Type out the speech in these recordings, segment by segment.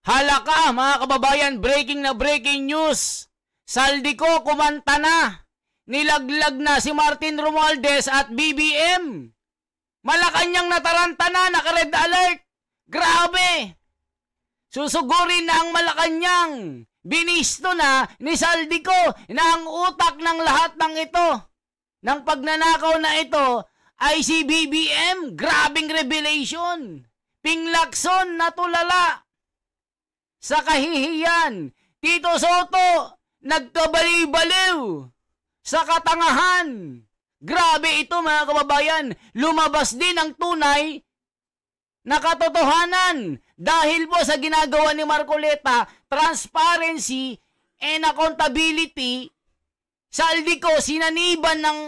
Halaka mga kababayan, breaking news. Saldico kumanta na. Nilaglag na si Martin Romualdez at BBM. Malacanang nataranta na, naka-red alert. Grabe. Susugurin na ang Malacanang. Binisto na ni Saldico na ang utak ng lahat ng ito, ng pagnanakaw na ito, ay si BBM. Grabing revelation. Pinglakson na tulala. Sa kahihiyan, Tito Soto, nagkabaliw-baliw. Sa katangahan. Grabe ito mga kababayan. Lumabas din ang tunay na katotohanan. Dahil po sa ginagawa ni Marcoleta, transparency and accountability, Saldico sinaniban ng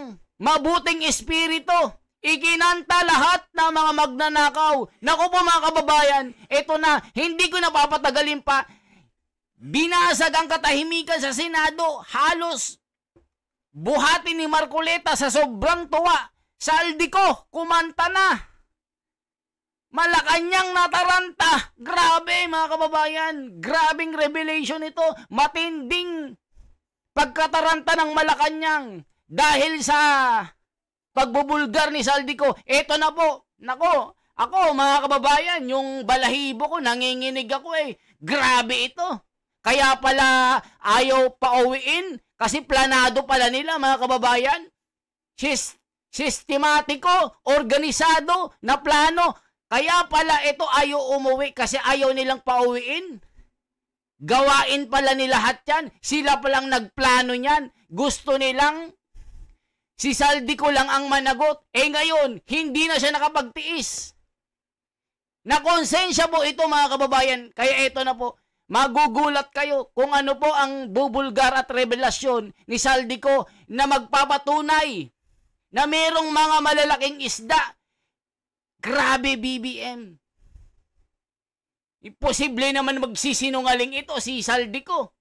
mabuting espiritu. Ikinanta lahat ng mga magnanakaw. Naku po mga kababayan, ito na, hindi ko napapatagalin pa. Binasag ang katahimikan sa Senado. Halos buhati ni Marcoleta sa sobrang tuwa. Saldico, kumanta na. Malacanang nataranta. Grabe mga kababayan. Grabing revelation ito. Matinding pagkataranta ng Malacanang. Dahil sa pagbubulgar ni Saldico. Ito na po. Nako, ako mga kababayan, yung balahibo ko, nanginginig ako eh. Grabe ito. Kaya pala ayaw pauwiin kasi planado pala nila mga kababayan. Sistematiko, organisado na plano. Kaya pala ito ayaw umuwi kasi ayaw nilang pauwiin. Gawain pala ni lahat yan. Sila palang nagplano niyan. Gusto nilang si Saldico lang ang managot. Ngayon, hindi na siya nakapagtiis. Nakonsensya po ito mga kababayan. Kaya ito na po. Magugulat kayo kung ano po ang bubulgar at revelasyon ni Saldico na magpapatunay na merong mga malalaking isda. Grabe BBM. Imposible naman magsisinungaling ito si Saldico.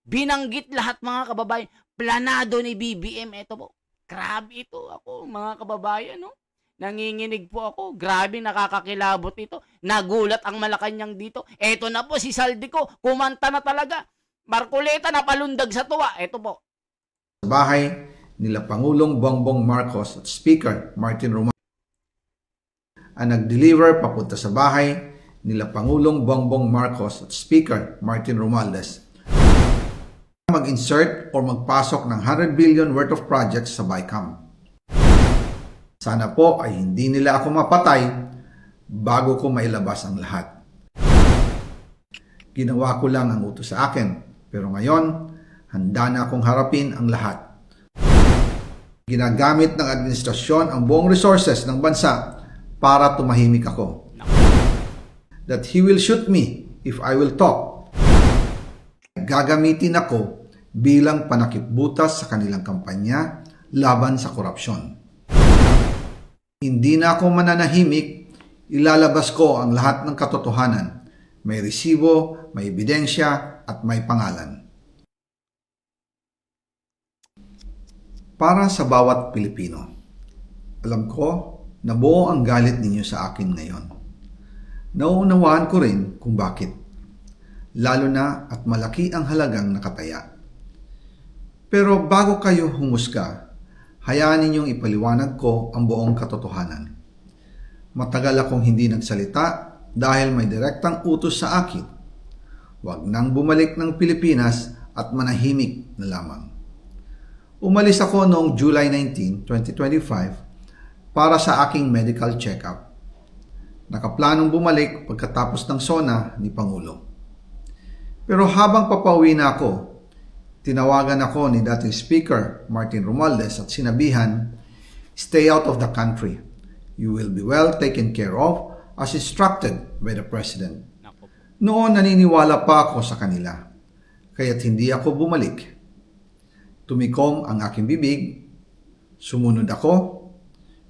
Binanggit lahat mga kababayan. Planado ni BBM. Ito po. Grabe ito ako mga kababayan. No? Nanginginig po ako. Grabe, nakakakilabot ito. Nagulat ang Malacanang dito. Eto na po si Saldico. Kumanta na talaga. Marcoleta napalundag sa tuwa. Eto po. Sa bahay nila Pangulong Bongbong Marcos at Speaker Martin Romualdez ang nag-deliver papunta sa bahay nila Pangulong Bongbong Marcos at Speaker Martin Romualdez mag-insert o magpasok ng 100 billion worth of projects sa BICAM. Sana po ay hindi nila ako mapatay bago ko mailabas ang lahat. Ginawa ko lang ang utos sa akin, pero ngayon, handa na akong harapin ang lahat. Ginagamit ng administrasyon ang buong resources ng bansa para tumahimik ako. That he will shoot me if I will talk. Gagamitin ako bilang panakipbutas sa kanilang kampanya laban sa korupsyon. Hindi na ako mananahimik, ilalabas ko ang lahat ng katotohanan. May resibo, may ebidensya, at may pangalan. Para sa bawat Pilipino, alam ko na buo ang galit ninyo sa akin ngayon. Nauunawaan ko rin kung bakit. Lalo na at malaki ang halagang nakataya. Pero bago kayo humusga, hayaan ninyong ipaliwanag ko ang buong katotohanan. Matagal akong hindi nagsalita dahil may direktang utos sa akin. Huwag nang bumalik ng Pilipinas at manahimik na lamang. Umalis ako noong July 19, 2025 para sa aking medical check-up. Nakaplanong bumalik pagkatapos ng SONA ni Pangulo. Pero habang papauwi na ako, tinawagan ako ni dating Speaker Martin Romualdez at sinabihan, "Stay out of the country. You will be well taken care of as instructed by the President." Noon naniniwala pa ako sa kanila, kaya't hindi ako bumalik. Tumikom ang aking bibig, sumunod ako,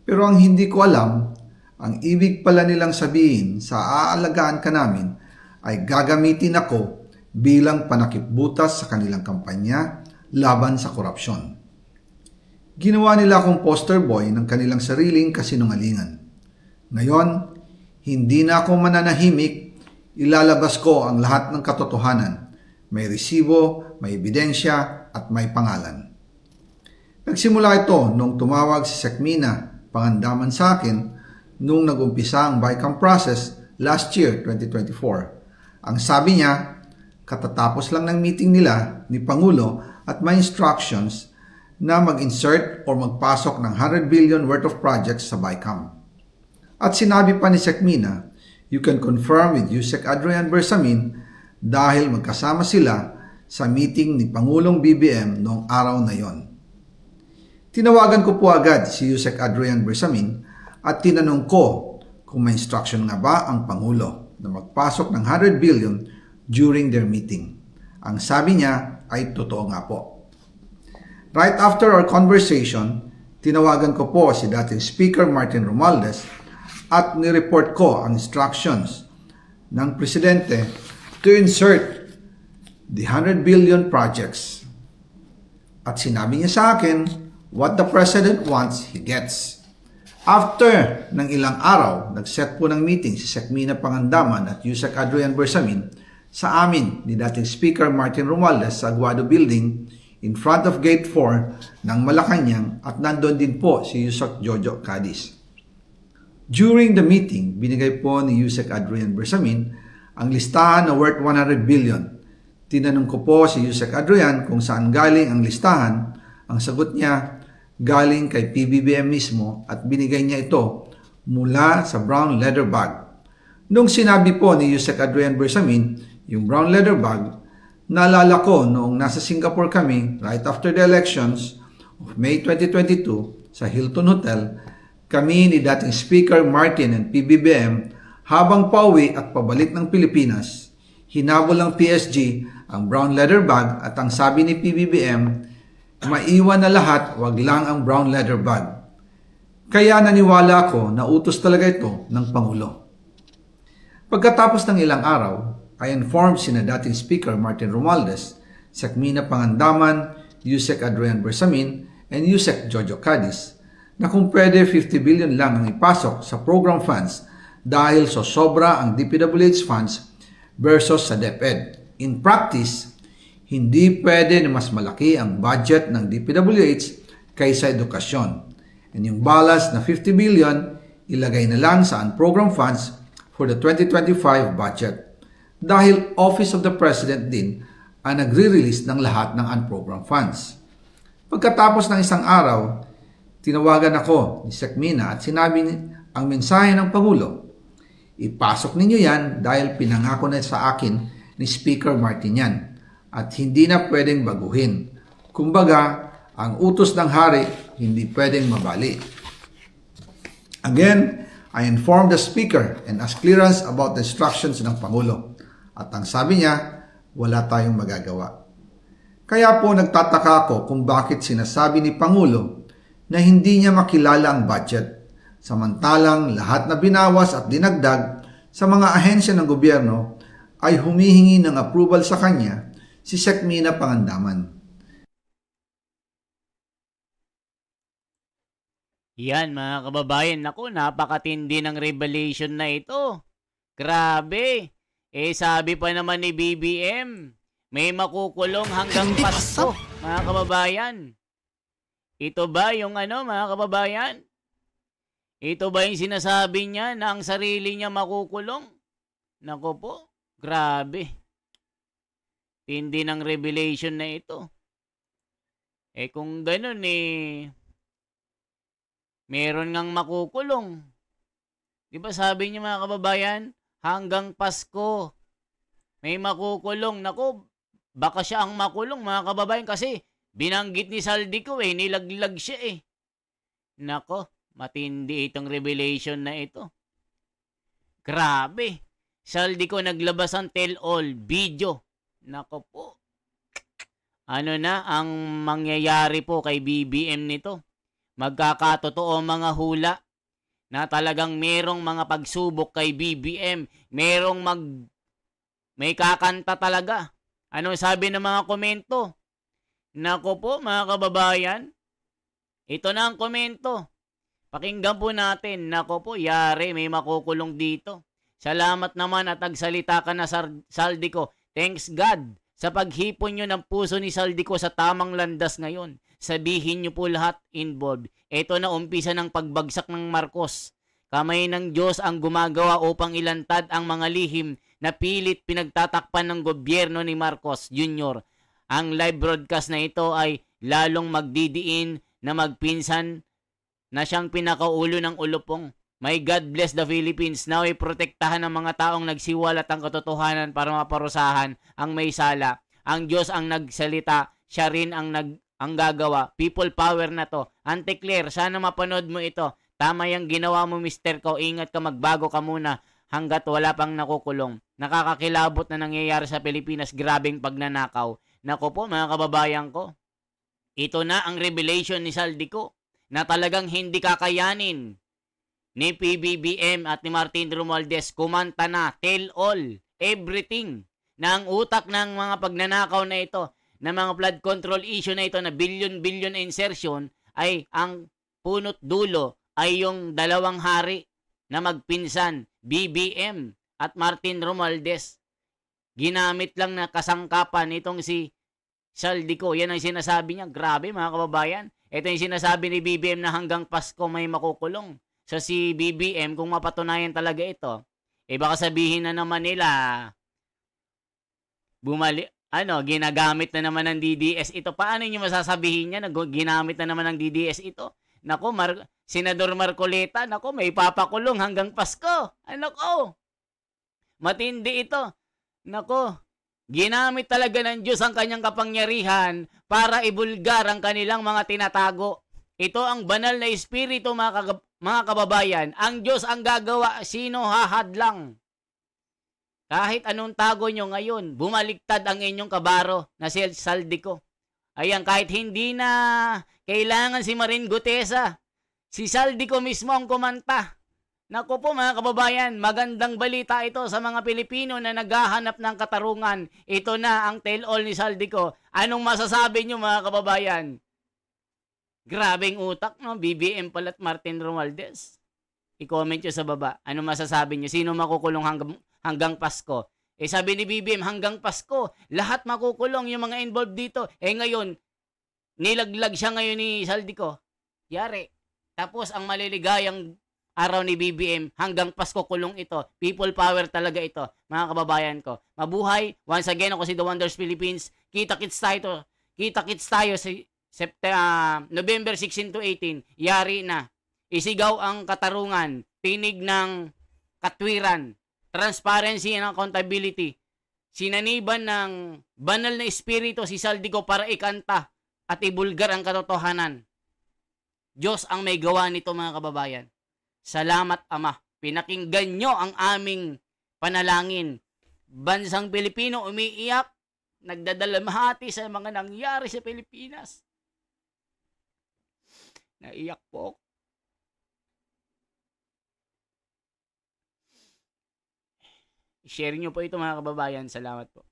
pero ang hindi ko alam, ang ibig pala nilang sabihin sa aalagaan ka namin ay gagamitin ako bilang panakipbutas sa kanilang kampanya laban sa korupsyon. Ginawa nila akong poster boy ng kanilang sariling kasinungalingan. Ngayon, hindi na ako mananahimik, Ilalabas ko ang lahat ng katotohanan. May resibo, may ebidensya, at may pangalan. Nagsimula ito nung tumawag si Sekmina Pangandaman sa akin nung nag-umpisa ang BICAM process last year, 2024. Ang sabi niya, katatapos lang ng meeting nila ni Pangulo at may instructions na mag-insert o magpasok ng 100 billion worth of projects sa BICAM. At sinabi pa ni Sekmina, you can confirm with Yusek Adrian Bersamin dahil magkasama sila sa meeting ni Pangulong BBM noong araw na yon. Tinawagan ko po agad si Yusek Adrian Bersamin at tinanong ko kung may instruction nga ba ang Pangulo na magpasok ng 100 billion during their meeting. Ang sabi niya ay totoo nga po. Right after our conversation, tinawagan ko po si dating Speaker Martin Romualdez at nireport ko ang instructions ng Presidente to insert the 100 billion projects. At sinabi niya sa akin, what the President wants, he gets. After ng ilang araw, nag-set po ng meeting si Sekmina Pangandaman at Yusek Adrian Bersamin sa amin ni dating Speaker Martin Romualdez sa Aguado Building in front of Gate 4 ng Malacanang at nandun din po si Yusek Jojo Cadiz. During the meeting, binigay po ni Yusek Adrian Bersamin ang listahan na worth 100 billion. Tinanong ko po si Yusek Adrian kung saan galing ang listahan. Ang sagot niya, galing kay PBBM mismo at binigay niya ito mula sa brown leather bag. Nung sinabi po ni Yusek Adrian Bersamin yung brown leather bag, naalala ko noong nasa Singapore kami right after the elections of May 2022 sa Hilton Hotel, kami ni dating Speaker Martin and PBBM habang pauwi at pabalik ng Pilipinas, hinabol ng PSG ang brown leather bag at ang sabi ni PBBM, maiwan na lahat, wag lang ang brown leather bag. Kaya naniwala ako na utos talaga ito ng Pangulo. Pagkatapos ng ilang araw, I informed sina dating Speaker Martin Romualdez, Sekmina Pangandaman, Yusek Adrian Bersamin, and Yusek Jojo Cadiz na kung pwede 50 billion lang ang ipasok sa program funds dahil so sobra ang DPWH funds versus sa DepEd. In practice, hindi pwede na mas malaki ang budget ng DPWH kaysa edukasyon. And yung balance na 50 billion, ilagay na lang sa unprogram funds for the 2025 budget. Dahil Office of the President din ang nagre-release ng lahat ng unprogram funds. Pagkatapos ng isang araw, tinawagan ako ni Sekmina at sinabi ang mensahe ng Pangulo. Ipasok ninyo yan dahil pinangako na sa akin ni Speaker Martin yan. At hindi na pwedeng baguhin. Kumbaga, ang utos ng hari hindi pwedeng mabali. Again, I informed the Speaker and asked clearance about the instructions ng Pangulo. At ang sabi niya, wala tayong magagawa. Kaya po nagtataka ako kung bakit sinasabi ni Pangulo na hindi niya makilala ang budget. Samantalang lahat na binawas at dinagdag sa mga ahensya ng gobyerno ay humihingi ng approval sa kanya si Sekmina Pangandaman. Yan mga kababayan, naku, napakatindi ng revelation na ito. Grabe. Sabi pa naman ni BBM, may makukulong hanggang Pasko, mga kababayan. Ito ba yung mga kababayan? Ito ba yung sinasabi niya na ang sarili niya makukulong? Naku po, grabe. Tindi ng revelation na ito. Kung ganun meron ngang makukulong. Di ba sabi niyo mga kababayan, hanggang Pasko may makukulong. Naku, baka siya ang makulong mga kababayan kasi binanggit ni Saldico nilaglag siya Nako, matindi itong revelation na ito. Grabe. Saldico naglabas ang tell-all video. Nako po. Ano na ang mangyayari po kay BBM nito? Magkakatotoo mga hula na talagang merong mga pagsubok kay BBM. May kakanta talaga. Ano sabi ng mga komento? Nako po mga kababayan. Ito na ang komento. Pakinggan po natin. Nako po, yari, may makukulong dito. Salamat naman at nagsalita ka na, Saldico. Thanks God sa paghipon nyo ng puso ni Saldico sa tamang landas ngayon. Sabihin nyo po lahat involved. Ito na umpisa ng pagbagsak ng Marcos. Kamay ng Diyos ang gumagawa upang ilantad ang mga lihim na pilit pinagtatakpan ng gobyerno ni Marcos Jr. Ang live broadcast na ito ay lalong magdidiin na magpinsan na siyang pinakaulo ng ulupong. May God bless the Philippines. Naway protektahan ng mga taong nagsiwalat ang katotohanan para maparusahan ang may sala. Ang Diyos ang nagsalita, siya rin ang gagawa. People power na to. Ante Claire, sana mapanood mo ito. Tama yung ginawa mo, Mr. Ko. Ingat ka, magbago ka muna hanggat wala pang nakukulong. Nakakakilabot na nangyayari sa Pilipinas. Grabing pagnanakaw. Nako po, mga kababayan ko. Ito na ang revelation ni Saldico na talagang hindi kakayanin ni PBBM at ni Martin Romualdez. Kumanta na, tell all, everything, na ang utak ng mga pagnanakaw na ito, na mga flood control issue na ito, na billion insertion, ay ang punot dulo ay yung dalawang hari na magpinsan, BBM at Martin Romualdez. Ginamit lang na kasangkapan itong si Saldico. Yan ang sinasabi niya. Grabe, mga kababayan. Ito yung sinasabi ni BBM na hanggang Pasko may makukulong. So si BBM, kung mapatunayan talaga ito, baka sabihin na naman nila, ginagamit na naman ng DDS ito. Paano nyo masasabihin niya na ginamit na naman ng DDS ito? Nako, Senador Marcoleta, nako, may papakulong hanggang Pasko. Nako, matindi ito. Nako, ginamit talaga ng Diyos ang kanyang kapangyarihan para ibulgar ang kanilang mga tinatago. Ito ang banal na espiritu, mga kababayan. Ang Diyos ang gagawa, sino hahadlang? Kahit anong tago nyo ngayon, bumaligtad ang inyong kabaro na si Saldico. Ayan, kahit hindi na kailangan si Marin Gutesa, si Saldico mismo ang kumanta. Naku po, mga kababayan, magandang balita ito sa mga Pilipino na naghahanap ng katarungan. Ito na ang tell-all ni Saldico. Anong masasabi nyo, mga kababayan? Grabing utak, no? BBM pala at Martin Romualdez. I-comment nyo sa baba. Anong masasabi nyo? Sino makukulong hanggang Pasko? Sabi ni BBM, hanggang Pasko, lahat makukulong yung mga involved dito. Ngayon, nilaglag siya ngayon ni Saldico. Yari. Tapos, ang maliligayang araw ni BBM, hanggang Pasko kulong ito. People power talaga ito, mga kababayan ko. Mabuhay. Once again, ako si The Wonders Philippines. Kita-kits tayo sa November 16 to 18. Yari na. Isigaw ang katarungan. Tinig ng katwiran. Transparency and accountability. Sinaniban ng banal na espiritu si Saldico para ikanta at ibulgar ang katotohanan. Diyos ang may gawa nito, mga kababayan. Salamat, Ama. Pinakinggan nyo ang aming panalangin. Bansang Pilipino umiiyak, nagdadalamhati sa mga nangyari sa Pilipinas. Naiyak po. I-share nyo po ito, mga kababayan. Salamat po.